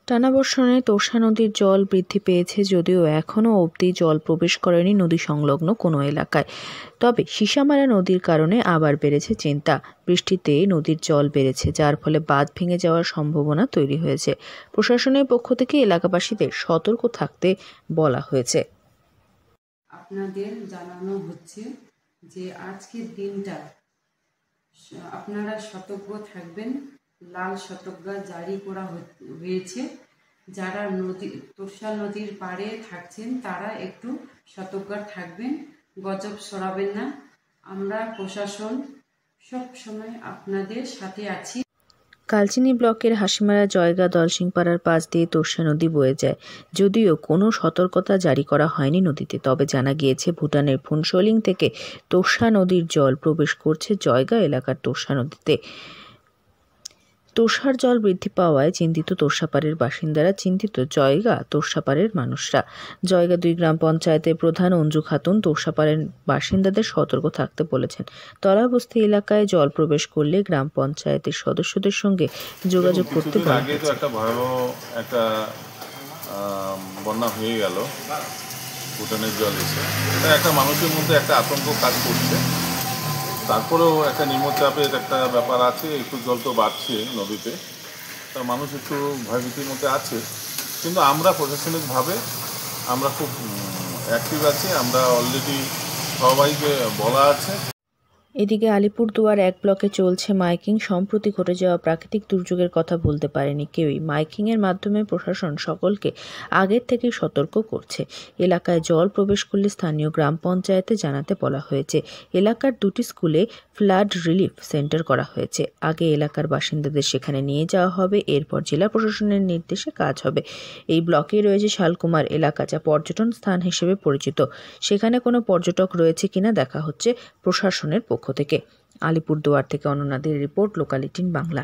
টানা বর্ষণে তোর্ষা নদীর জল বৃদ্ধি পেয়েছে, যদিও এখনও অবধি জল প্রবেশ করেনি নদী সংলগ্ন কোনো এলাকায়। তবে সিসামারা নদীর কারণে আবার বেড়েছে চিন্তা। বৃষ্টিতে নদীর জল বেড়েছে, যার ফলে বাঁধ ভেঙে যাওয়ার সম্ভাবনা তৈরি হয়েছে। প্রশাসনের পক্ষ থেকে এলাকাবাসীদের সতর্ক থাকতে বলা হয়েছে। আপনাদের জানানো হচ্ছে যে আজকের দিনটা আপনারা সতর্ক থাকবেন। লাল সতর্কতা জারি করা হয়েছে। যারা তোর্ষা নদীর পাড়ে থাকছেন তারা একটু সতর্ক থাকবেন, গজব ছড়াবেন না। আমরা প্রশাসন সব সময় আপনাদের সাথে আছি। কালচিনি ব্লকের হাসিমারা জয়গা দলসিংপাড়ার পাশ দিয়ে তোর্ষা নদী বয়ে যায়। যদিও কোনো সতর্কতা জারি করা হয়নি নদীতে, তবে জানা গিয়েছে ভুটানের ফুনসোলিং থেকে তোর্ষা নদীর জল প্রবেশ করছে জয়গা এলাকার তোর্ষা নদীতে। তোর্ষার জল বৃদ্ধি পাওয়ায় চিন্তিত তোর্ষাপাড়ের বাসিন্দারা, চিন্তিত জয়গা তোর্ষাপাড়ের মানুষরা। জয়গা 2 গ্রাম পঞ্চায়েতের প্রধান অঞ্জু খাতুন তোর্ষাপাড়ের বাসিন্দাদের সতর্ক থাকতে বলেছেন। তলাবস্তি এলাকায় জল প্রবেশ করলে গ্রাম পঞ্চায়েতের সদস্যদের সঙ্গে যোগাযোগ করতে বলা হয়েছে। আগে তো একটা ভয়াবহ একটা বন্যা হয়ে গেল, ভুটানের জল এসে একটা মানুষের মধ্যে একটা আতঙ্ক কাজ করছে। তারপরেও একটা নিম্নচাপের একটা ব্যাপার আছে, একটু জল তো বাড়ছে নদীতে, তা মানুষ একটু ভয়ভীতির মধ্যে আছে। কিন্তু আমরা প্রশাসনিকভাবে আমরা খুব অ্যাক্টিভ আছি। আমরা অলরেডি সবাইকে বলা আছে। এদিকে আলিপুরদুয়ার 1 ব্লকে চলছে মাইকিং। সম্প্রতি ঘটে যাওয়া প্রাকৃতিক দুর্যোগের কথা ভুলতে পারেনি কেউই। মাইকিংয়ের মাধ্যমে প্রশাসন সকলকে আগের থেকেই সতর্ক করছে। এলাকায় জল প্রবেশ করলে স্থানীয় গ্রাম পঞ্চায়েতে জানাতে বলা হয়েছে। এলাকার 2টি স্কুলে ফ্লাড রিলিফ সেন্টার করা হয়েছে। আগে এলাকার বাসিন্দাদের সেখানে নিয়ে যাওয়া হবে, এরপর জেলা প্রশাসনের নির্দেশে কাজ হবে। এই ব্লকেই রয়েছে শালকুমার এলাকা, যা পর্যটন স্থান হিসেবে পরিচিত। সেখানে কোনো পর্যটক রয়েছে কিনা দেখা হচ্ছে প্রশাসনের পক্ষ থেকে। আলিপুরদুয়ার থেকে অনন্যাদের রিপোর্ট, লোকাল 18 বাংলা।